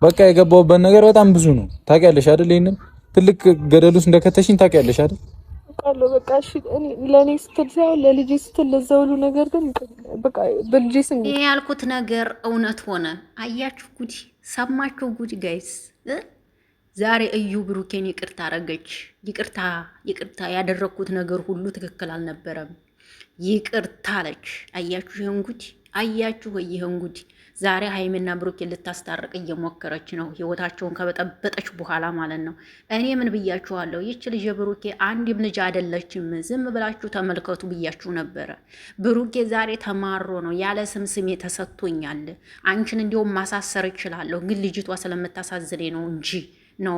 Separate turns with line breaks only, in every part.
በቃ የገባሁበት ነገር በጣም ብዙ ነው ታውቂያለሽ አይደል? ይሄንን ትልቅ ገደል ውስጥ እንደከተሽኝ ታውቂያለሽ አይደል?
ቃሉ በቃ እሺ፣ እኔ ለኔ ስትል ሳይሆን ለልጄ ስትል ለዛ ሁሉ ነገር ግን በቃ በልጄ ስም
ይሄ ያልኩት ነገር እውነት ሆነ። አያችሁ ጉድ፣ ሰማችሁ ጉድ ጋይስ። ዛሬ እዩ ብሩኬን ይቅርታ አረገች። ይቅርታ ያደረኩት ነገር ሁሉ ትክክል አልነበረም፣ ይቅርታ አለች። አያችሁ ይሄን ጉድ፣ አያችሁ ይሄን ጉድ። ዛሬ ሀይሚና ብሩኬን ልታስታርቅ እየሞከረች ነው፣ ህይወታቸውን ከበጠበጠች በኋላ ማለት ነው። እኔ ምን ብያችኋለሁ? ይች ልጅ ብሩኬ አንድም ልጅ አይደለችም፣ ዝም ብላችሁ ተመልከቱ ብያችሁ ነበረ። ብሩኬ ዛሬ ተማሮ ነው ያለ ስሜ ተሰጥቶኛል፣ አንቺን እንዲሁም ማሳሰር እችላለሁ፣ ግን ልጅቷ ስለምታሳዝነኝ ነው እንጂ ነው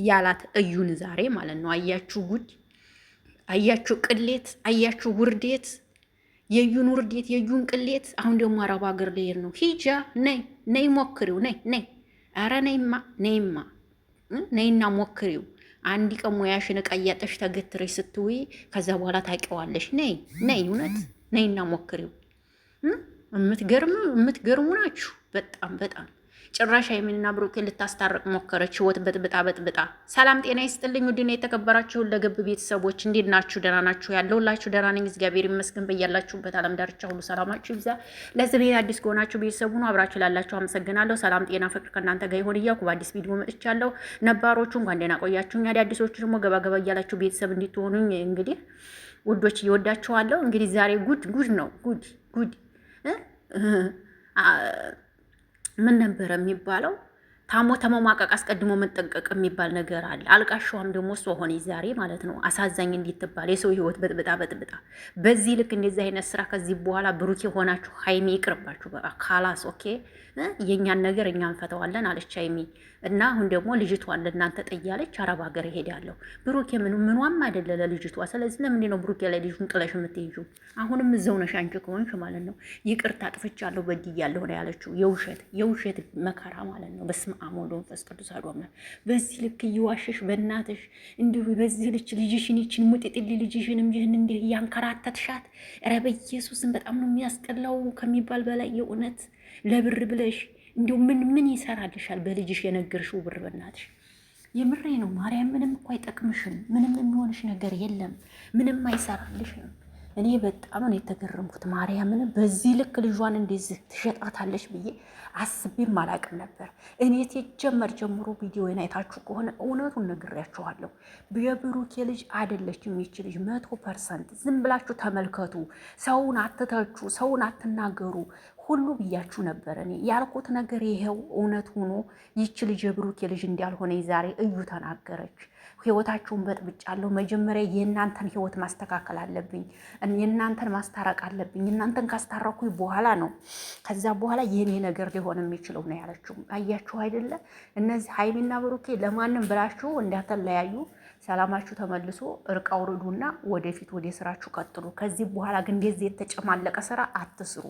ያላት እዩን ዛሬ ማለት ነው። አያችሁ ጉድ፣ አያችሁ ቅሌት፣ አያችሁ ውርዴት፣ የዩን ውርዴት፣ የዩን ቅሌት። አሁን ደግሞ አረብ ሀገር ልሄድ ነው። ሂጃ ነይ ሞክሪው፣ ነይ ኧረ ነይማ ነይና ሞክሪው። አንድ ቀን ሙያሽን ቀያጠሽ ተገትረሽ ስትውይ ከዛ በኋላ ታውቂዋለሽ። ነይ እውነት ነይና ሞክሪው። የምትገርሙ ናችሁ በጣም ጭራሽ ሀይሚንና ብሩኬን ልታስታርቅ ሞከረች። ህይወት በጥብጣ። ሰላም ጤና ይስጥልኝ ውድና የተከበራችሁ ለገብ ቤተሰቦች እንዴት ናችሁ? ደህና ናችሁ? ያለሁላችሁ ደህና ነኝ እግዚአብሔር ይመስገን። በያላችሁበት ዓለም ዳርቻ ሁሉ ሰላማችሁ ይብዛ። ለዚህ ቤት አዲስ ከሆናችሁ ቤተሰቡ ነው አብራችሁ ላላችሁ አመሰግናለሁ። ሰላም ጤና ፍቅር ከእናንተ ጋር ይሁን እያልኩ በአዲስ ቪዲዮ መጥቻለሁ። ነባሮቹ እንኳን ደህና ቆያችሁኝ። አዲሶቹ ደግሞ ገባ እያላችሁ ቤተሰብ እንድትሆኑኝ እንግዲህ ውዶች እየወዳችኋለሁ። እንግዲህ ዛሬ ጉድ ነው ጉድ ምን ነበረ የሚባለው? ታሞ ተመማቀቅ አስቀድሞ መጠንቀቅ የሚባል ነገር አለ። አልቃሻዋም ደግሞ እሷ ሆነች ዛሬ ማለት ነው። አሳዛኝ እንዲትባል የሰው ህይወት በጥብጣ በዚህ ልክ እንደዚህ አይነት ስራ ከዚህ በኋላ ብሩኬ ሆናችሁ ሀይሚ ይቅርባችሁ። በቃ ካላስ ኦኬ፣ የእኛን ነገር እኛ እንፈተዋለን አለች ሀይሚ። እና አሁን ደግሞ ልጅቷን ለእናንተ ጠያለች፣ አረብ ሀገር እሄዳለሁ። ብሩኬ ምኗም አይደለ ለልጅቷ። ስለዚህ ለምንድን ነው ብሩኬ ላይ ልጁን ጥለሽ የምትይዙ? አሁንም እዛው ነሽ አንቺ ከሆንሽ ማለት ነው። ይቅርታ አጥፍቻለሁ በድያለሁ ነው ያለችው። የውሸት መከራ ማለት ነው። በስመ አብ ወወልድ ወመንፈስ ቅዱስ አሐዱ አምላክ። በዚህ ልክ እየዋሸሽ በእናትሽ እንዲሁ በዚህ ልክ ልጅሽን ይችን ሙጢጥሊ ልጅሽንም ይህን እንዲህ እያንከራተትሻት፣ ኧረ በኢየሱስን በጣም ነው የሚያስጠላው ከሚባል በላይ የእውነት ለብር ብለሽ እንዲሁ ምን ይሰራልሻል? በልጅሽ የነገርሽው ብር በእናትሽ የምሬ ነው ማርያም። ምንም እኮ አይጠቅምሽም። ምንም የሚሆንሽ ነገር የለም። ምንም አይሰራልሽም። እኔ በጣም ነው የተገረምኩት ማርያምን። በዚህ ልክ ልጇን እንደዚህ ትሸጣታለች ብዬ አስቤም አላቅም ነበር። እኔ ሲጀመር ጀምሮ ቪዲዮን አይታችሁ ከሆነ እውነቱን ነግሬያችኋለሁ። የብሩኬ ልጅ አይደለችም ይች ልጅ 100%። ዝም ብላችሁ ተመልከቱ። ሰውን አትተቹ፣ ሰውን አትናገሩ ሁሉ ብያችሁ ነበር። እኔ ያልኩት ነገር ይሄው እውነት ሆኖ ይች ልጅ የብሩኬ ልጅ እንዳልሆነ ዛሬ እዩ ተናገረች። ህይወታችሁን በጥብጫለሁ። መጀመሪያ የእናንተን ህይወት ማስተካከል አለብኝ፣ የእናንተን ማስታረቅ አለብኝ። እናንተን ካስታረኩኝ በኋላ ነው ከዛ በኋላ የኔ ነገር ሊሆን የሚችለው ነው ያለችው። አያችሁ አይደለ? እነዚህ ሀይሚና ብሩኬ ለማንም ብላችሁ እንዳትለያዩ፣ ሰላማችሁ ተመልሶ እርቅ አውርዱና ወደፊት ወደ ስራችሁ ቀጥሉ። ከዚህ በኋላ ግን እንደዚህ የተጨማለቀ ስራ አትስሩ።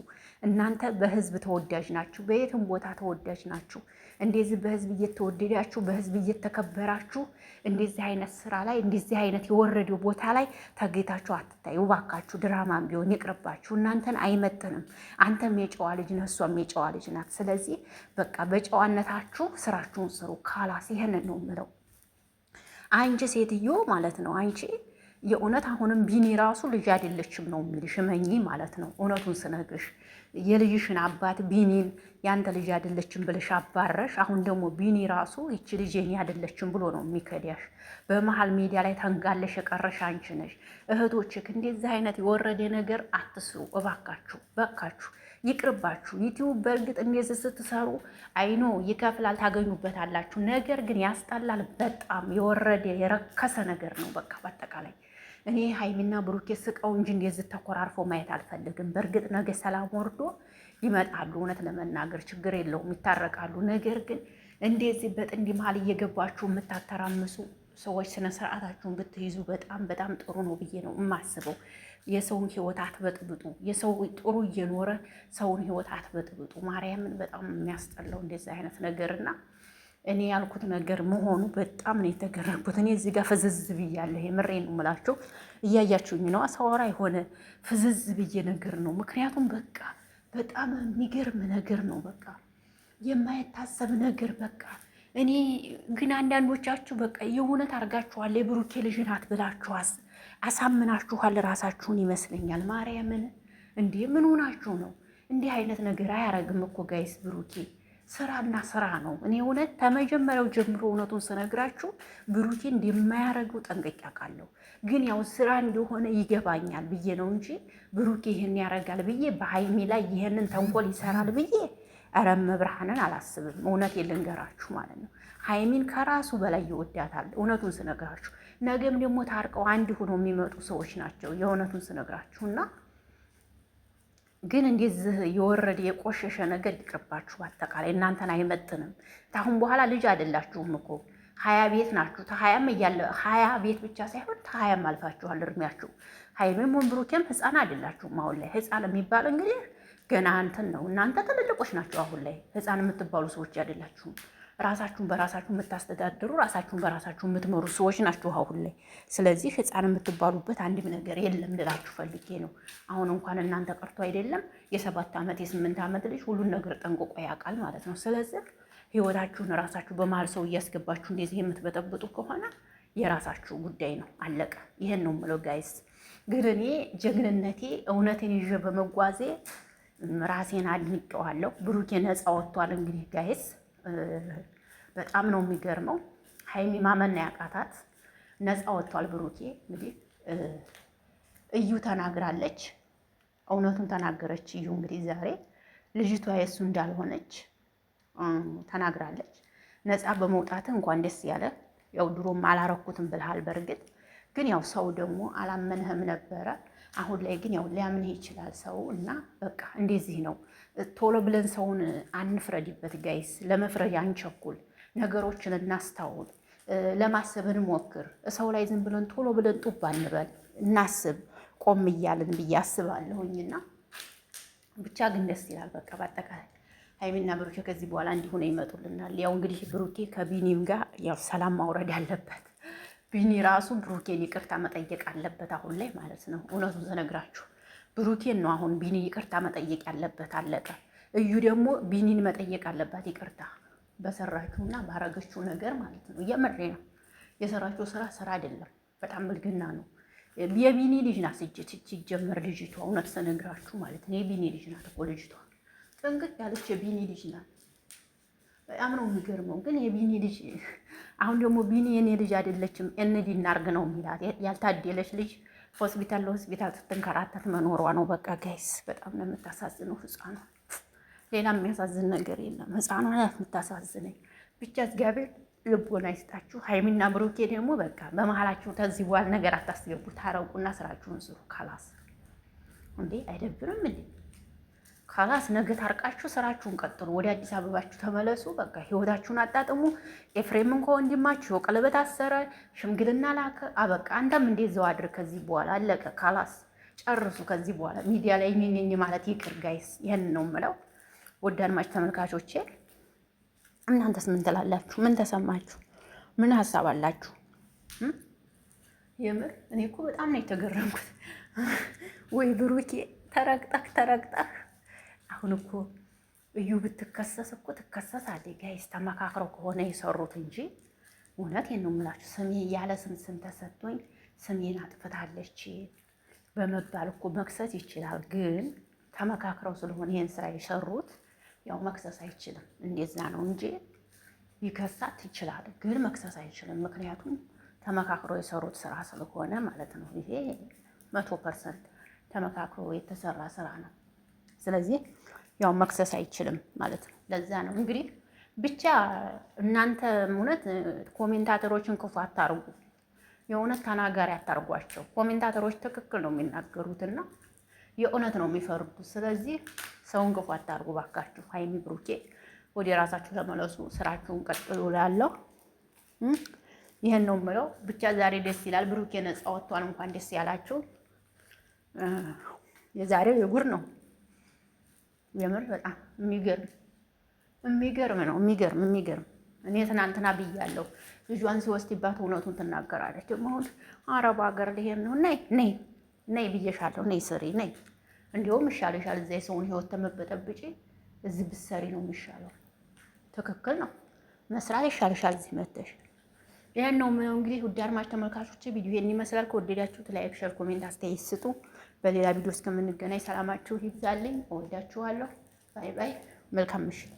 እናንተ በህዝብ ተወዳጅ ናችሁ፣ በየትም ቦታ ተወዳጅ ናችሁ። እንደዚህ በህዝብ እየተወደዳችሁ በህዝብ እየተከበራችሁ እንደዚህ አይነት ስራ ላይ እንደዚህ አይነት የወረደው ቦታ ላይ ተገኝታችሁ አትታዩ እባካችሁ። ድራማም ቢሆን ይቅርባችሁ፣ እናንተን አይመጥንም። አንተም የጨዋ ልጅ ነህ፣ እሷም የጨዋ ልጅ ናት። ስለዚህ በቃ በጨዋነታችሁ ስራችሁን ስሩ። ካላስ ይሄንን ነው የምለው። አንቺ ሴትዮ ማለት ነው አንቺ የእውነት አሁንም ቢኒ ራሱ ልጅ አይደለችም ነው የሚልሽ፣ እመኚ ማለት ነው። እውነቱን ስነግርሽ የልጅሽን አባት ቢኒን ያንተ ልጅ አይደለችም ብለሽ አባረሽ፣ አሁን ደግሞ ቢኒ ራሱ ይቺ ልጅ የኔ አይደለችም ብሎ ነው የሚከዳሽ። በመሀል ሚዲያ ላይ ተንጋለሽ የቀረሽ አንቺ ነሽ። እህቶችክ እንደዚህ አይነት የወረደ ነገር አትስሩ እባካችሁ፣ በቃችሁ፣ ይቅርባችሁ። ዩቲዩብ በእርግጥ እንደዚህ ስትሰሩ አይኖ ይከፍላል፣ ታገኙበታላችሁ። ነገር ግን ያስጠላል። በጣም የወረደ የረከሰ ነገር ነው። በቃ በአጠቃላይ እኔ ሀይሚና ብሩኬ ስቀው እንጂ እንደዚህ ተኮራርፎ ማየት አልፈልግም። በእርግጥ ነገ ሰላም ወርዶ ይመጣሉ። እውነት ለመናገር ችግር የለውም፣ ይታረቃሉ። ነገር ግን እንደዚህ በጥንድ መሀል እየገባችሁ የምታተራምሱ ሰዎች ስነ ስርዓታችሁን ብትይዙ በጣም ጥሩ ነው ብዬ ነው የማስበው። የሰውን ህይወት አትበጥብጡ። የሰው ጥሩ እየኖረ ሰውን ህይወት አትበጥብጡ። ማርያምን በጣም የሚያስጠላው እንደዚህ አይነት ነገርና እኔ ያልኩት ነገር መሆኑ በጣም ነው የተገረምኩት። እኔ እዚህ ጋር ፍዝዝ ብያለሁ። የምሬን ነው የምላቸው። እያያችሁኝ ነው። አሳወራ የሆነ ፍዝዝ ብዬ ነገር ነው። ምክንያቱም በቃ በጣም የሚገርም ነገር ነው። በቃ የማይታሰብ ነገር በቃ። እኔ ግን አንዳንዶቻችሁ በቃ የእውነት አድርጋችኋል። የብሩኬ ልጅ ናት ብላችሁ አሳምናችኋል ራሳችሁን ይመስለኛል። ማርያምን እንዴ ምን ሆናችሁ ነው? እንዲህ አይነት ነገር አያረግም እኮ ጋይስ። ብሩኬ ስራና ስራ ነው። እኔ እውነት ከመጀመሪያው ጀምሮ እውነቱን ስነግራችሁ ብሩኬ እንደማያረገው ጠንቅቄ አውቃለሁ። ግን ያው ስራ እንደሆነ ይገባኛል ብዬ ነው እንጂ ብሩኬ ይህን ያረጋል ብዬ በሀይሚ ላይ ይህንን ተንኮል ይሰራል ብዬ ኧረ መብርሃንን አላስብም። እውነት ልንገራችሁ ማለት ነው። ሀይሚን ከራሱ በላይ ይወዳታል። እውነቱን ስነግራችሁ ነገም ደግሞ ታርቀው አንድ ሆነው የሚመጡ ሰዎች ናቸው። የእውነቱን ስነግራችሁና ግን እንደዚህ የወረደ የቆሸሸ ነገር ይቅርባችሁ። በአጠቃላይ እናንተን አይመጥንም። ታሁን በኋላ ልጅ አይደላችሁም እኮ 20 ቤት ናችሁ። ተ20ም እያለ 20 ቤት ብቻ ሳይሆን ተ20ም አልፋችኋል እድሜያችሁ። ሀይሚም ብሩኬም ህፃን አይደላችሁም። አሁን ላይ ህፃን የሚባል እንግዲህ ገና እንትን ነው። እናንተ ትልልቆች ናቸው። አሁን ላይ ህፃን የምትባሉ ሰዎች አይደላችሁም። ራሳችሁን በራሳችሁ የምታስተዳድሩ ራሳችሁን በራሳችሁ የምትመሩ ሰዎች ናችሁ አሁን ላይ። ስለዚህ ህፃን የምትባሉበት አንድም ነገር የለም ልላችሁ ፈልጌ ነው። አሁን እንኳን እናንተ ቀርቶ አይደለም የ7 ዓመት የ8 ዓመት ልጅ ሁሉን ነገር ጠንቅቆ ያውቃል ማለት ነው። ስለዚህ ህይወታችሁን ራሳችሁ በመሀል ሰው እያስገባችሁ እንደዚህ የምትበጠብጡ ከሆነ የራሳችሁ ጉዳይ ነው። አለቀ። ይሄን ነው የምለው ጋይስ። ግን እኔ ጀግንነቴ እውነትን ይዤ በመጓዜ ራሴን አድንቀዋለሁ። ብሩኬ ነፃ ወጥቷል። እንግዲህ ጋይስ በጣም ነው የሚገርመው። ሀይሚ ማመን ያቃታት ነፃ ወጥቷል ብሩኬ። እንግዲህ እዩ ተናግራለች፣ እውነቱን ተናገረች። እዩ እንግዲህ ዛሬ ልጅቷ የእሱ እንዳልሆነች ተናግራለች። ነፃ በመውጣት እንኳን ደስ ያለ። ያው ድሮም አላረኩትም ብልሃል። በእርግጥ ግን ያው ሰው ደግሞ አላመንህም ነበረ። አሁን ላይ ግን ያው ሊያምንህ ይችላል ሰው እና በቃ እንደዚህ ነው። ቶሎ ብለን ሰውን አንፍረድበት ጋይስ። ለመፍረድ አንቸኩል፣ ነገሮችን እናስታውል፣ ለማሰብ እንሞክር። ሰው ላይ ዝም ብለን ቶሎ ብለን ጡብ አንበል፣ እናስብ ቆም እያልን ብዬ አስባለሁኝና ብቻ ግን ደስ ይላል። በቃ በአጠቃላይ ሀይሚና ብሩኬ ከዚህ በኋላ እንዲሆነ ይመጡልናል። ያው እንግዲህ ብሩኬ ከቢኒም ጋር ያው ሰላም ማውረድ አለበት። ቢኒ ራሱ ብሩኬን ይቅርታ መጠየቅ አለበት አሁን ላይ ማለት ነው። እውነቱን ስነግራችሁ ብሩኬን ነው አሁን ቢኒ ይቅርታ መጠየቅ ያለበት። አለቀ። እዩ ደግሞ ቢኒን መጠየቅ አለባት ይቅርታ በሰራችሁና ባረገችው ነገር ማለት ነው። እየመሬ ነው። የሰራችው ስራ አይደለም፣ በጣም ብልግና ነው። የቢኒ ልጅ ናት ሲጀመር ልጅቷ። እውነት ስነግራችሁ ማለት ነው የቢኒ ልጅ ናት እኮ ልጅቷ። ጥንቅቅ ያለች የቢኒ ልጅ ናት። በጣም ነው የሚገርመው። ግን የቢኒ ልጅ አሁን ደግሞ ቢኒ የኔ ልጅ አይደለችም እንዲ እናርግ ነው የሚላት። ያልታደለች ልጅ ሆስፒታል ለሆስፒታል ስትንከራተት መኖሯ ነው። በቃ ጋይስ በጣም ነው የምታሳዝነው ህፃኗ። ሌላ የሚያሳዝን ነገር የለም። ህፃኗ የምታሳዝነኝ ብቻ። እግዚአብሔር ልቦና ይስጣችሁ። ሀይሚና ብሩኬ ደግሞ በቃ በመሀላችሁ ከዚህ በኋላ ነገር አታስገቡ። ታረቁና ስራችሁን ስሩ። ካላስ እንዴ አይደብርም እንዴ? ካላስ ነገ ታርቃችሁ ስራችሁን ቀጥሉ። ወደ አዲስ አበባችሁ ተመለሱ። በቃ ህይወታችሁን አጣጥሙ። ኤፍሬምን ከወንድማችሁ ቀለበት አሰረ፣ ሽምግልና ላከ። አበቃ። አንተም እንደዛው አድር። ከዚህ በኋላ አለቀ። ካላስ ጨርሱ። ከዚህ በኋላ ሚዲያ ላይ ኝኝኝ ማለት ይቅር ጋይስ። ይህን ነው የምለው። ወደ አድማጭ ተመልካቾቼ እናንተስ ምን ትላላችሁ? ምን ተሰማችሁ? ምን ሀሳብ አላችሁ? የምር እኔ እኮ በጣም ነው የተገረምኩት። ወይ ብሩኬ ተረግጠህ አሁን እኮ እዩ ብትከሰስ እኮ ትከሰሳለች ጋይስ። ተመካክረው ከሆነ የሰሩት እንጂ እውነቴን ነው የምላችሁ። ስሜ ያለ ስም ተሰጥቶኝ ስሜን አጥፍታለች በመባል እኮ መክሰስ ይችላል። ግን ተመካክረው ስለሆነ ይሄን ስራ የሰሩት ያው መክሰስ አይችልም። እንደዛ ነው እንጂ ይከሳት ይችላል፣ ግን መክሰስ አይችልም። ምክንያቱም ተመካክረው የሰሩት ስራ ስለሆነ ማለት ነው። ይሄ 100% ተመካክሮ የተሰራ ስራ ነው። ስለዚህ ያው መክሰስ አይችልም ማለት ነው። ለዛ ነው እንግዲህ ብቻ እናንተ እውነት ኮሜንታተሮችን ክፉ አታርጉ፣ የእውነት ተናጋሪ አታርጓቸው። ኮሜንታተሮች ትክክል ነው የሚናገሩትና የእውነት ነው የሚፈርዱት። ስለዚህ ሰውን ክፉ አታርጉ ባካችሁ። ሀይሚ ብሩኬ ወደ ራሳችሁ ተመለሱ፣ ስራችሁን ቀጥሉ እላለሁ። ይህን ነው የምለው። ብቻ ዛሬ ደስ ይላል። ብሩኬ ነፃ ወጥቷል። እንኳን ደስ ያላችሁ። የዛሬው የጉር ነው የምር በጣም የሚገርም ነው። የሚገርም እኔ ትናንትና ብያለሁ። ልጇን ሲወስድባት እውነቱን ትናገራለች። ደግሞ አሁን አረብ ሀገር ልሄድ ነው። ነይ ብዬሻለሁ፣ ነይ ስሪ፣ ነይ። እንዲሁም ይሻልሻል እዛ የሰውን ህይወት ተመበጠብጪ እዚህ ብትሰሪ ነው የሚሻለው። ትክክል ነው። መስራት ይሻልሻል እዚህ መተሽ። ይሄን ነው እንግዲህ ውድ አድማጭ ተመልካቾች ቪዲዮ ይሄን ይመስላል። ከወደዳችሁት ላይክ፣ ሼር፣ ኮሜንት አስተያየት ስጡ። በሌላ ቪዲዮ እስከምንገናኝ ሰላማችሁ ይብዛልኝ። እወዳችኋለሁ። ባይ ባይ። መልካም ምሽት።